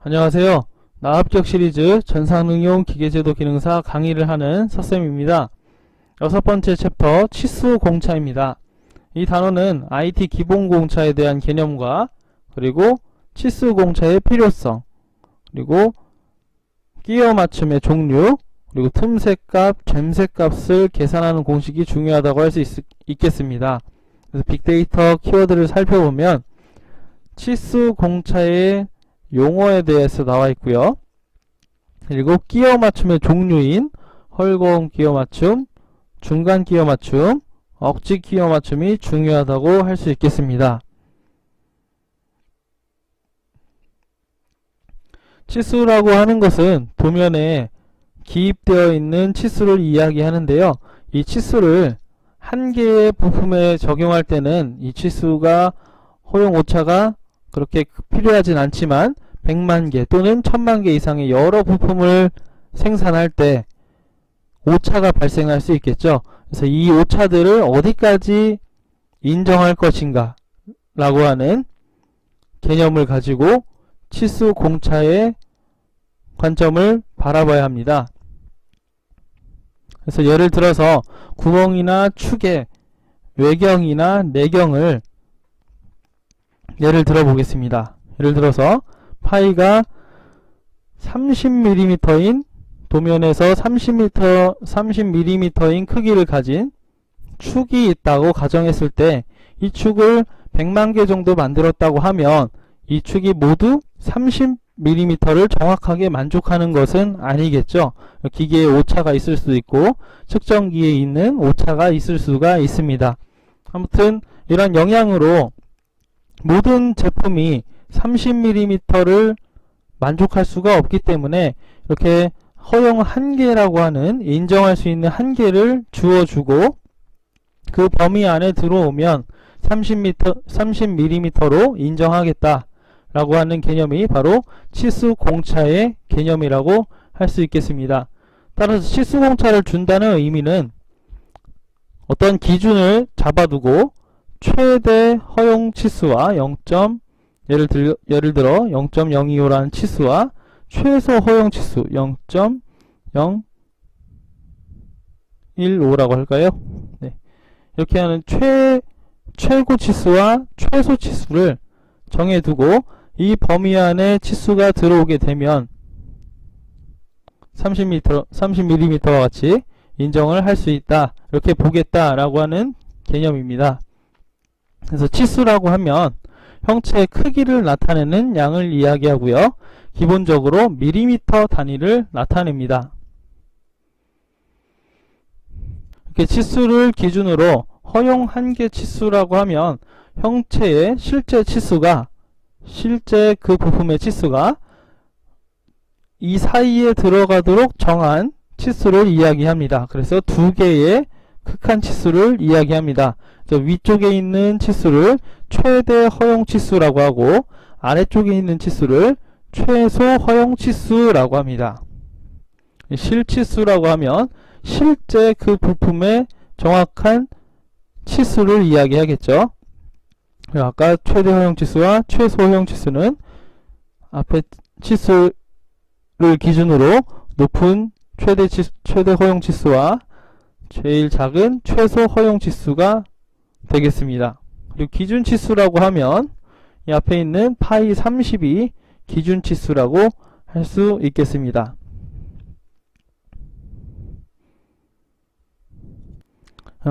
안녕하세요. 나합격 시리즈 전산응용 기계제도 기능사 강의를 하는 서쌤입니다. 6번째 챕터 치수 공차입니다. 이 단어는 IT 기본 공차에 대한 개념과 그리고 치수 공차의 필요성, 그리고 끼워 맞춤의 종류, 그리고 틈새값, 잼새값을 계산하는 공식이 중요하다고 할 수 있겠습니다. 그래서 빅데이터 키워드를 살펴보면 치수 공차의 용어에 대해서 나와 있고요. 그리고 끼워 맞춤의 종류인 헐거운 끼워 맞춤, 중간 끼워 맞춤, 억지 끼워 맞춤이 중요하다고 할 수 있겠습니다. 치수라고 하는 것은 도면에 기입되어 있는 치수를 이야기하는데요. 이 치수를 한 개의 부품에 적용할 때는 이 치수가 허용 오차가 그렇게 필요하진 않지만 100만 개 또는 1000만 개 이상의 여러 부품을 생산할 때 오차가 발생할 수 있겠죠. 그래서 이 오차들을 어디까지 인정할 것인가 라고 하는 개념을 가지고 치수 공차의 관점을 바라봐야 합니다. 그래서 예를 들어서 구멍이나 축의 외경이나 내경을 예를 들어 보겠습니다. 예를 들어서 파이가 30mm인 도면에서 30mm인 크기를 가진 축이 있다고 가정했을 때 이 축을 100만 개 정도 만들었다고 하면 이 축이 모두 30mm를 정확하게 만족하는 것은 아니겠죠. 기계에 오차가 있을 수도 있고 측정기에 있는 오차가 있을 수가 있습니다. 아무튼 이런 영향으로 모든 제품이 30mm를 만족할 수가 없기 때문에 이렇게 허용 한계라고 하는 인정할 수 있는 한계를 주어주고 그 범위 안에 들어오면 30mm로 인정하겠다 라고 하는 개념이 바로 치수 공차의 개념이라고 할 수 있겠습니다. 따라서 치수 공차를 준다는 의미는 어떤 기준을 잡아두고 최대 허용 치수와 예를 들어 0.025라는 치수와 최소 허용 치수 0.015라고 할까요? 네. 이렇게 하는 최고 치수와 최소 치수를 정해두고 이 범위 안에 치수가 들어오게 되면 30mm와 같이 인정을 할 수 있다. 이렇게 보겠다라고 하는 개념입니다. 그래서 치수라고 하면 형체의 크기를 나타내는 양을 이야기하고요. 기본적으로 밀리미터 단위를 나타냅니다. 이렇게 치수를 기준으로 허용 한계 치수라고 하면 형체의 실제 그 부품의 치수가 이 사이에 들어가도록 정한 치수를 이야기합니다. 그래서 두 개의 극한 치수를 이야기합니다. 위쪽에 있는 치수를 최대 허용 치수라고 하고 아래쪽에 있는 치수를 최소 허용 치수라고 합니다. 실치수라고 하면 실제 그 부품의 정확한 치수를 이야기하겠죠. 아까 최대 허용 치수와 최소 허용 치수는 앞에 치수를 기준으로 높은 최대 허용 치수와 제일 작은 최소 허용 치수가 되겠습니다. 그리고 기준 치수라고 하면 이 앞에 있는 파이 30이 기준 치수라고 할 수 있겠습니다.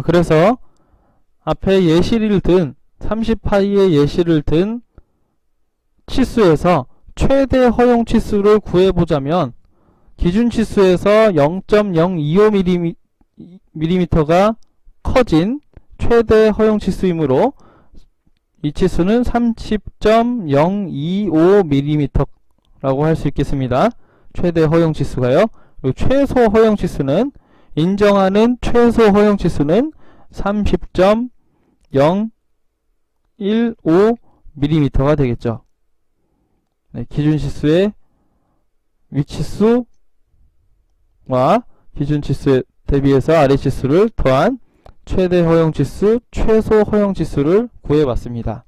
그래서 앞에 예시를 든 30파이의 예시를 든 치수에서 최대 허용 치수를 구해보자면 기준 치수에서 0.025mm가 커진 최대 허용 치수이므로 이 치수는 30.025mm라고 할 수 있겠습니다. 최대 허용 치수가요. 그리고 최소 허용 치수는 인정하는 최소 허용 치수는 30.015mm가 되겠죠. 네, 기준 치수의 위치수와 기준 치수에 대비해서 아래 치수를 더한 최대 허용 치수, 최소 허용 치수를 구해봤습니다.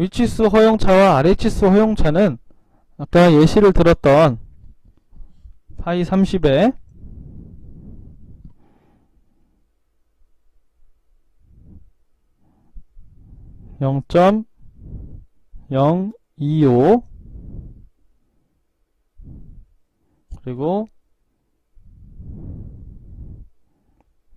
위치수 허용차와 아래치수 허용차는 아까 예시를 들었던 파이 30에 0.025 그리고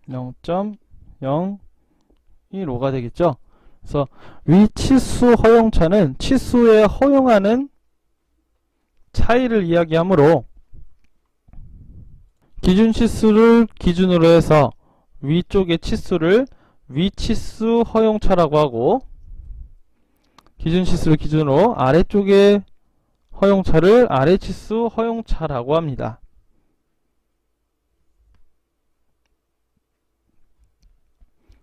0.015가 되겠죠. 그래서 위치수 허용차는 치수에 허용하는 차이를 이야기하므로 기준치수를 기준으로 해서 위쪽의 치수를 위치수 허용차라고 하고, 기준치수를 기준으로 아래쪽의 허용차를 아래치수 허용차라고 합니다.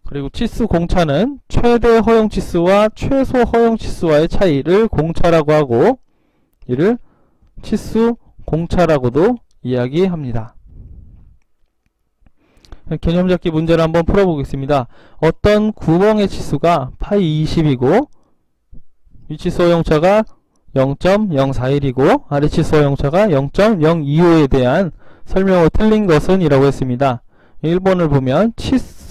그리고 치수 공차는 최대 허용치수와 최소 허용치수와의 차이를 공차라고 하고, 이를 치수 공차라고도 이야기합니다. 개념 잡기 문제를 한번 풀어보겠습니다. 어떤 구멍의 치수가 파이 20이고 위치수 허용차가 0.041이고 아래치수 허용차가 0.025에 대한 설명을 틀린 것은 이라고 했습니다. 1번을 보면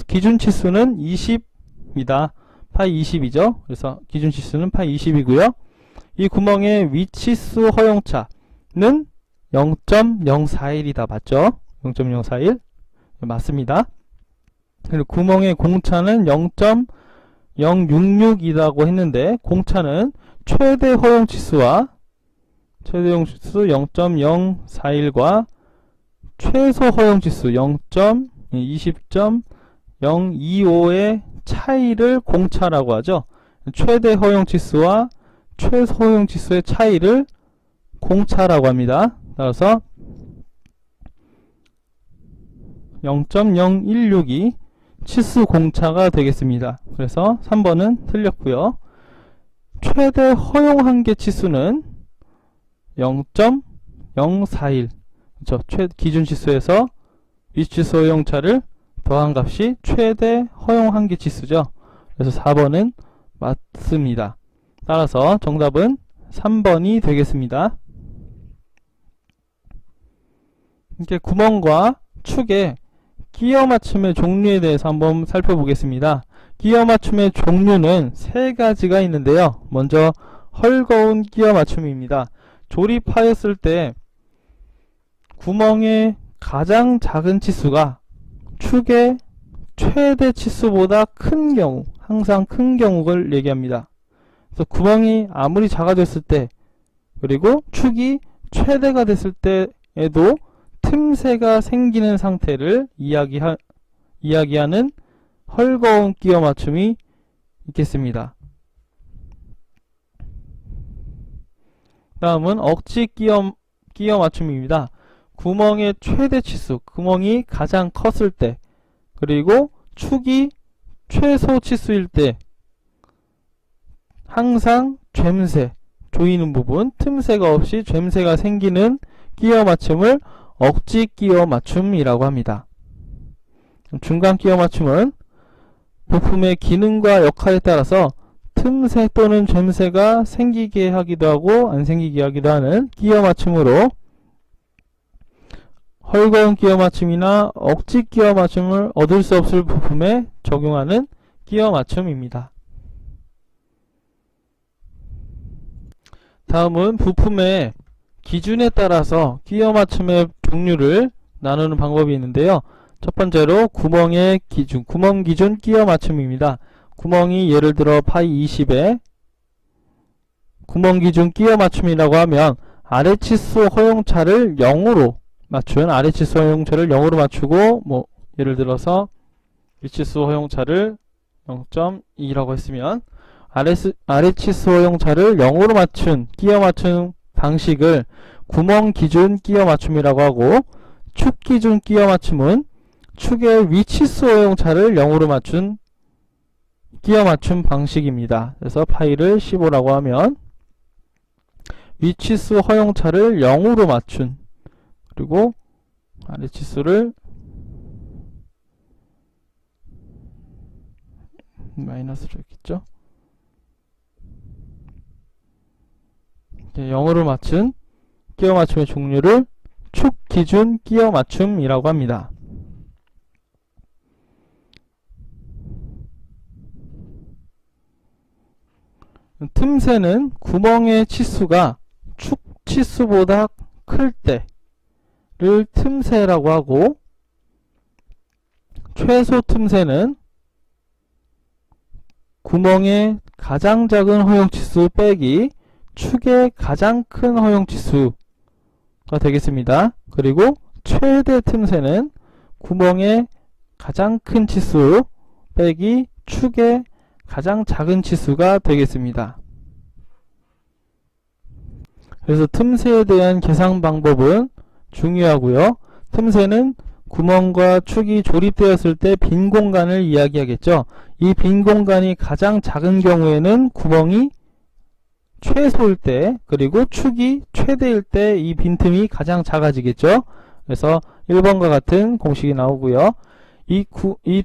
기준 치수는 20입니다. 파이 20이죠. 그래서 기준 치수는 파이 20이고요. 이 구멍의 위치수 허용차는 0.041이다. 맞죠? 0.041 맞습니다. 그리고 구멍의 공차는 0.066이라고 했는데, 공차는 최대 허용치수와 최대 허용치수 0.041과 최소 허용치수 20.025의 차이를 공차라고 하죠. 최대 허용치수와 최소 허용치수의 차이를 공차라고 합니다. 따라서 0.016이 치수 공차가 되겠습니다. 그래서 3번은 틀렸고요. 최대 허용 한계 치수는 0.041, 그렇죠. 기준 치수에서 위치수 허용차를 더한 값이 최대 허용 한계 치수죠. 그래서 4번은 맞습니다. 따라서 정답은 3번이 되겠습니다. 이렇게 구멍과 축의 끼워 맞춤의 종류에 대해서 한번 살펴보겠습니다. 끼워 맞춤의 종류는 세 가지가 있는데요. 먼저 헐거운 끼워 맞춤입니다. 조립하였을 때 구멍의 가장 작은 치수가 축의 최대 치수보다 큰 경우, 항상 큰 경우를 얘기합니다. 그래서 구멍이 아무리 작아졌을 때, 그리고 축이 최대가 됐을 때에도 틈새가 생기는 상태를 이야기하는 헐거운 끼워 맞춤이 있겠습니다. 다음은 억지 끼워 맞춤입니다. 구멍의 최대 치수, 구멍이 가장 컸을 때, 그리고 축이 최소 치수일 때 항상 죬새, 조이는 부분, 틈새가 없이 죬새가 생기는 끼워 맞춤을 억지 끼워 맞춤이라고 합니다. 중간 끼워 맞춤은 부품의 기능과 역할에 따라서 틈새 또는 죬새가 생기게 하기도 하고 안 생기게 하기도 하는 끼워 맞춤으로 헐거운 끼워 맞춤이나 억지 끼워 맞춤을 얻을 수 없을 부품에 적용하는 끼워 맞춤입니다. 다음은 부품의 기준에 따라서 끼워 맞춤의 종류를 나누는 방법이 있는데요. 첫 번째로 구멍의 기준, 구멍 기준 끼워 맞춤입니다. 구멍이 예를 들어 파이 20에 구멍 기준 끼워 맞춤이라고 하면 아래치수 허용차를 0으로 맞춘 아래치수 허용차를 0으로 맞추고, 뭐 예를 들어서 위치수 허용차를 0.2라고 했으면 아래치수 허용차를 0으로 맞춘 끼워 맞춤 방식을 구멍 기준 끼워 맞춤이라고 하고, 축 기준 끼워 맞춤은 축의 위치수 허용차를 0으로 맞춘 끼워 맞춤 방식입니다. 그래서 파이를 15라고 하면 위치수 허용차를 0으로 맞춘, 그리고 아래치수를 마이너스로 했겠죠. 영어로 맞춘 끼워 맞춤의 종류를 축 기준 끼워 맞춤이라고 합니다. 틈새는 구멍의 치수가 축 치수보다 클 때를 틈새라고 하고, 최소 틈새는 구멍의 가장 작은 허용치수 빼기 축의 가장 큰 허용치수가 되겠습니다. 그리고 최대 틈새는 구멍의 가장 큰 치수 빼기 축의 가장 작은 치수가 되겠습니다. 그래서 틈새에 대한 계산 방법은 중요하고요. 틈새는 구멍과 축이 조립되었을 때 빈 공간을 이야기하겠죠. 이 빈 공간이 가장 작은 경우에는 구멍이 최소일 때, 그리고 축이 최대일 때 이 빈틈이 가장 작아지겠죠. 그래서 1번과 같은 공식이 나오고요. 이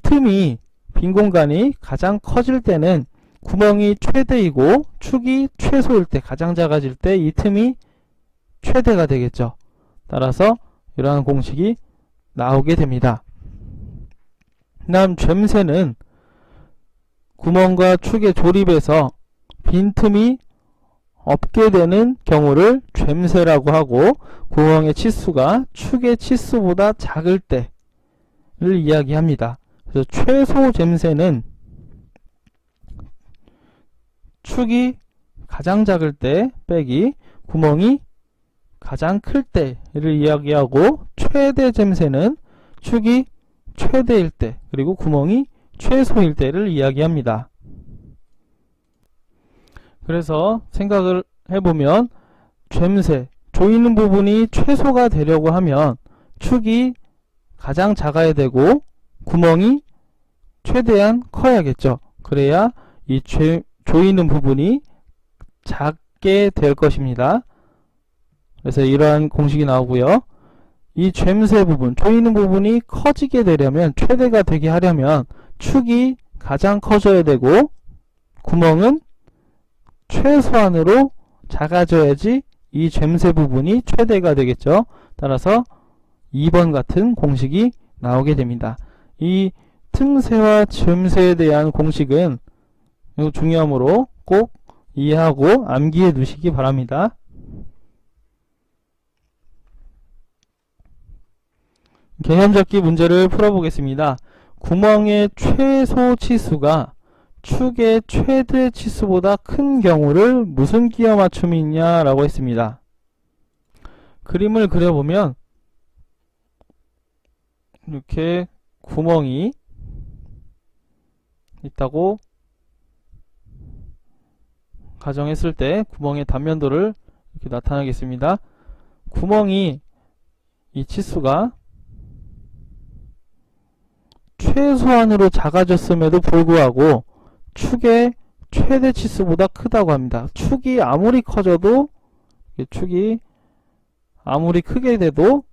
틈이, 빈 공간이 가장 커질 때는 구멍이 최대이고 축이 최소일 때, 가장 작아질 때 이 틈이 최대가 되겠죠. 따라서 이러한 공식이 나오게 됩니다. 다음 죬새는 구멍과 축의 조립에서 빈틈이 없게 되는 경우를 죬새라고 하고, 구멍의 치수가 축의 치수보다 작을 때를 이야기합니다. 그래서 최소 죬새는 축이 가장 작을 때 빼기 구멍이 가장 클 때를 이야기하고, 최대 죬새는 축이 최대일 때 그리고 구멍이 최소일 때를 이야기합니다. 그래서 생각을 해보면 죬새, 조이는 부분이 최소가 되려고 하면 축이 가장 작아야 되고 구멍이 최대한 커야겠죠. 그래야 이 조이는 부분이 작게 될 것입니다. 그래서 이러한 공식이 나오고요. 이 죬새 부분, 조이는 부분이 커지게 되려면, 최대가 되게 하려면 축이 가장 커져야 되고 구멍은 최소한으로 작아져야지 이 죬새 부분이 최대가 되겠죠. 따라서 2번 같은 공식이 나오게 됩니다. 이 틈새와 죬새에 대한 공식은 중요하므로 꼭 이해하고 암기해 두시기 바랍니다. 개념잡기 문제를 풀어보겠습니다. 구멍의 최소 치수가 축의 최대 치수보다 큰 경우를 무슨 끼워 맞춤이 있냐라고 했습니다. 그림을 그려보면 이렇게 구멍이 있다고 가정했을 때 구멍의 단면도를 이렇게 나타나겠습니다. 구멍이, 이 치수가 최소한으로 작아졌음에도 불구하고 축의 최대 치수보다 크다고 합니다. 축이 아무리 커져도, 축이 아무리 크게 돼도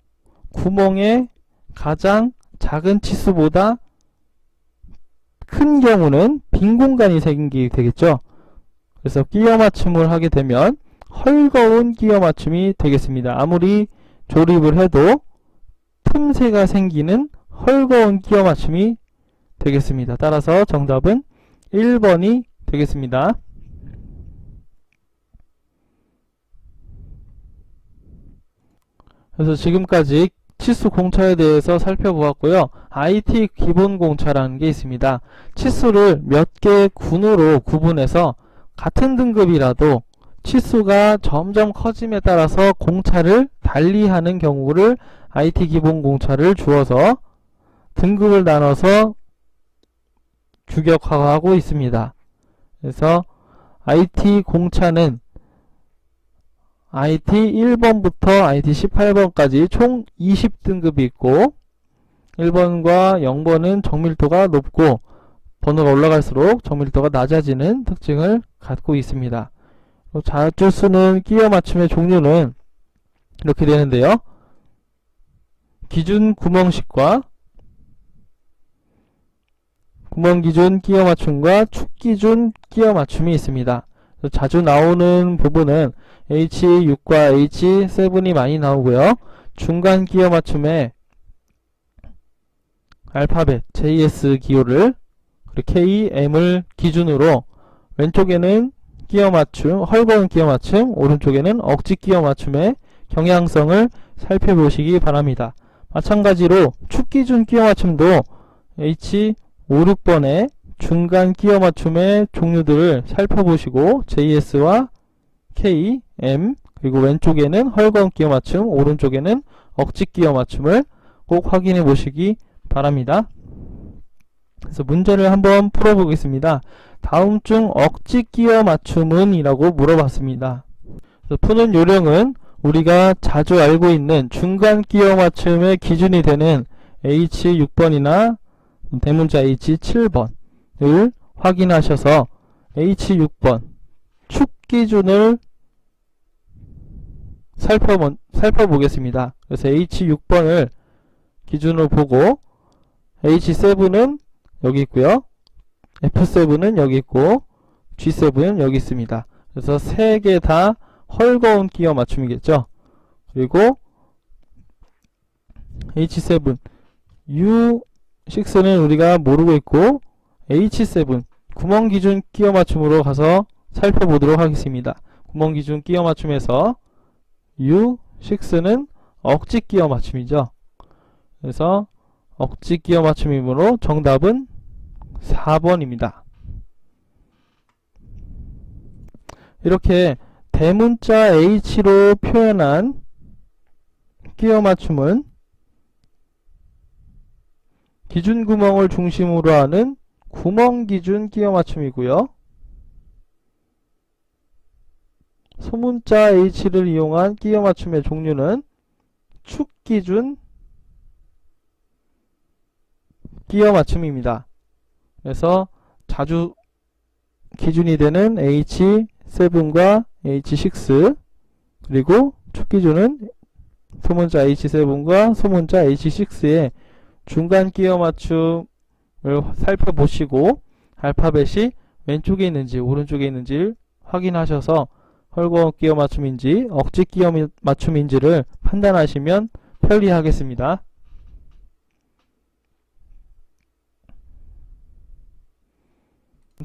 구멍의 가장 작은 치수보다 큰 경우는 빈 공간이 생기게 되겠죠. 그래서 끼워 맞춤을 하게 되면 헐거운 끼워 맞춤이 되겠습니다. 아무리 조립을 해도 틈새가 생기는 헐거운 끼워 맞춤이 되겠습니다. 따라서 정답은 1번이 되겠습니다. 그래서 지금까지 치수 공차에 대해서 살펴보았고요. IT 기본 공차라는 게 있습니다. 치수를 몇 개의 군으로 구분해서 같은 등급이라도 치수가 점점 커짐에 따라서 공차를 달리하는 경우를 IT 기본 공차를 주어서 등급을 나눠서 규격화하고 있습니다. 그래서 IT 공차는 IT 1번부터 IT 18번까지 총 20등급이 있고, 1번과 0번은 정밀도가 높고 번호가 올라갈수록 정밀도가 낮아지는 특징을 갖고 있습니다. 자주 쓰는 끼워 맞춤의 종류는 이렇게 되는데요. 기준 구멍식과 구멍 기준 끼워 맞춤과 축 기준 끼워 맞춤이 있습니다. 자주 나오는 부분은 H6과 H7이 많이 나오고요. 중간 끼워 맞춤에 알파벳 JS 기호를 K, M을 기준으로 왼쪽에는 끼워 맞춤, 헐거운 끼워 맞춤, 오른쪽에는 억지 끼워 맞춤의 경향성을 살펴보시기 바랍니다. 마찬가지로 축 기준 끼워 맞춤도 H5, 6번의 중간 끼워 맞춤의 종류들을 살펴보시고 JS와 K, M, 그리고 왼쪽에는 헐거운 끼워 맞춤, 오른쪽에는 억지 끼워 맞춤을 꼭 확인해 보시기 바랍니다. 그래서 문제를 한번 풀어보겠습니다. 다음 중 억지 끼워 맞춤은? 이라고 물어봤습니다. 그래서 푸는 요령은 우리가 자주 알고 있는 중간 끼워 맞춤의 기준이 되는 H6번이나 대문자 H7번을 확인하셔서 H6번 축 기준을 살펴보겠습니다. 그래서 H6번을 기준으로 보고 H7은 여기 있고요. F7은 여기 있고 G7은 여기 있습니다. 그래서 세 개 다 헐거운 끼워 맞춤이겠죠. 그리고 H7, U6는 우리가 모르고 있고 H7 구멍 기준 끼워 맞춤으로 가서 살펴보도록 하겠습니다. 구멍 기준 끼워 맞춤에서 U6는 억지 끼워 맞춤이죠. 그래서 억지 끼워 맞춤이므로 정답은 4번입니다. 이렇게 대문자 H로 표현한 끼워 맞춤은 기준 구멍을 중심으로 하는 구멍 기준 끼워 맞춤이고요. 소문자 H를 이용한 끼워 맞춤의 종류는 축 기준 끼워 맞춤입니다. 그래서 자주 기준이 되는 H7과 H6, 그리고 축 기준은 소문자 H7과 소문자 H6의 중간 끼워 맞춤을 살펴보시고 알파벳이 왼쪽에 있는지 오른쪽에 있는지를 확인하셔서 헐거운 끼워 맞춤인지 억지 끼워 맞춤인지를 판단하시면 편리하겠습니다.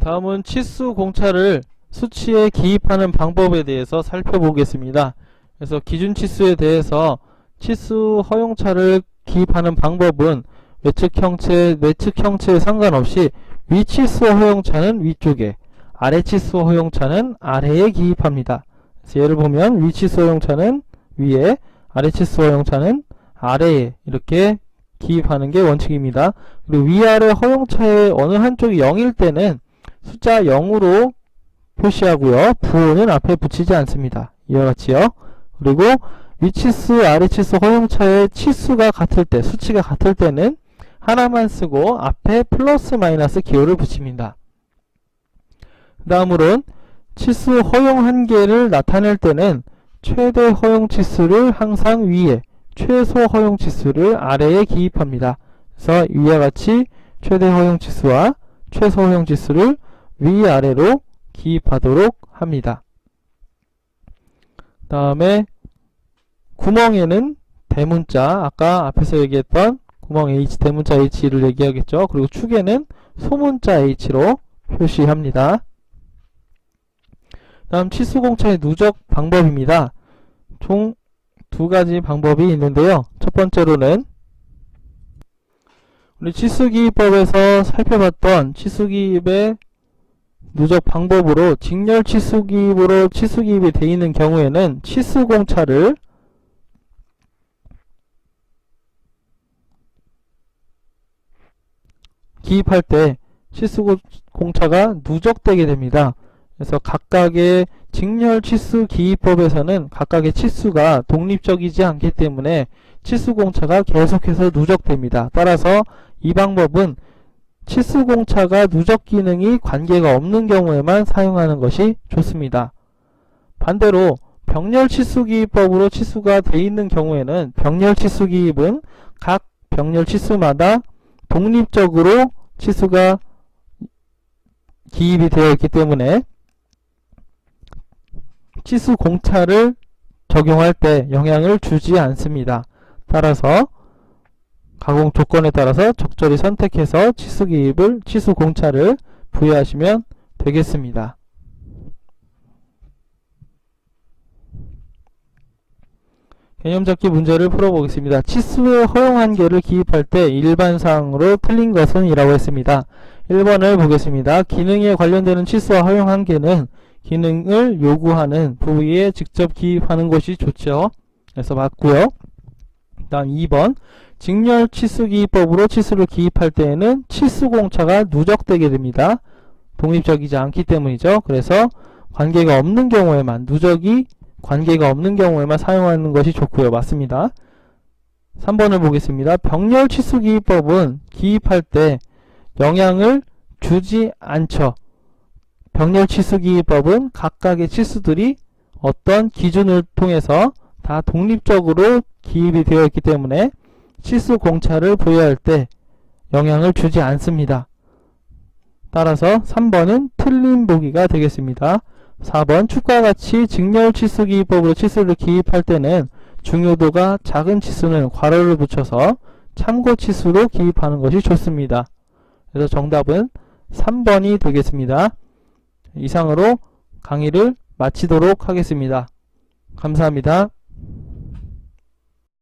다음은 치수 공차를 수치에 기입하는 방법에 대해서 살펴보겠습니다. 그래서 기준 치수에 대해서 치수 허용차를 기입하는 방법은 외측 형체, 내측 형체에 상관없이 위치수 허용차는 위쪽에, 아래 치수 허용차는 아래에 기입합니다. 그래서 예를 보면 위치수 허용차는 위에, 아래 치수 허용차는 아래에 이렇게 기입하는 게 원칙입니다. 그리고 위아래 허용차의 어느 한쪽이 0일 때는 숫자 0으로 표시하고요. 부호는 앞에 붙이지 않습니다. 이와 같이요. 그리고 위치수, 아래치수 허용차의 치수가 같을 때, 수치가 같을 때는 하나만 쓰고 앞에 플러스 마이너스 기호를 붙입니다. 다음으로는 치수 허용 한계를 나타낼 때는 최대 허용 치수를 항상 위에, 최소 허용 치수를 아래에 기입합니다. 그래서 위와 같이 최대 허용 치수와 최소 허용 치수를 위아래로 기입하도록 합니다. 다음에 구멍에는 대문자, 아까 앞에서 얘기했던 구멍 H, 대문자 H를 얘기하겠죠. 그리고 축에는 소문자 H로 표시합니다. 다음 치수공차의 누적 방법입니다. 총 두 가지 방법이 있는데요. 첫 번째로는 우리 치수기입법에서 살펴봤던 치수기입의 누적 방법으로 직렬 치수기입으로 치수기입이 되어 있는 경우에는 치수공차를 기입할 때 치수공차가 누적되게 됩니다. 그래서 각각의 직렬 치수 기입법에서는 각각의 치수가 독립적이지 않기 때문에 치수공차가 계속해서 누적됩니다. 따라서 이 방법은 치수공차가 누적 기능이 관계가 없는 경우에만 사용하는 것이 좋습니다. 반대로 병렬 치수기입법으로 치수가 되어 있는 경우에는 병렬 치수기입은 각 병렬 치수마다 독립적으로 치수가 기입이 되어 있기 때문에 치수 공차를 적용할 때 영향을 주지 않습니다. 따라서 가공 조건에 따라서 적절히 선택해서 치수 기입을, 치수 공차를 부여하시면 되겠습니다. 개념 잡기 문제를 풀어보겠습니다. 치수의 허용 한계를 기입할 때 일반상으로 틀린 것은 이라고 했습니다. 1번을 보겠습니다. 기능에 관련되는 치수와 허용 한계는 기능을 요구하는 부위에 직접 기입하는 것이 좋죠. 그래서 맞고요. 다음 2번, 직렬 치수 기입법으로 치수를 기입할 때에는 치수 공차가 누적되게 됩니다. 독립적이지 않기 때문이죠. 그래서 관계가 없는 경우에만, 누적이 관계가 없는 경우에만 사용하는 것이 좋고요. 맞습니다. 3번을 보겠습니다. 병렬 치수 기입법은 기입할 때 영향을 주지 않죠. 병렬 치수 기입법은 각각의 치수들이 어떤 기준을 통해서 다 독립적으로 기입이 되어 있기 때문에 치수 공차를 부여할 때 영향을 주지 않습니다. 따라서 3번은 틀린 보기가 되겠습니다. 4번, 축과 같이 직렬 치수 기입법으로 치수를 기입할 때는 중요도가 작은 치수는 괄호를 붙여서 참고 치수로 기입하는 것이 좋습니다. 그래서 정답은 3번이 되겠습니다. 이상으로 강의를 마치도록 하겠습니다. 감사합니다.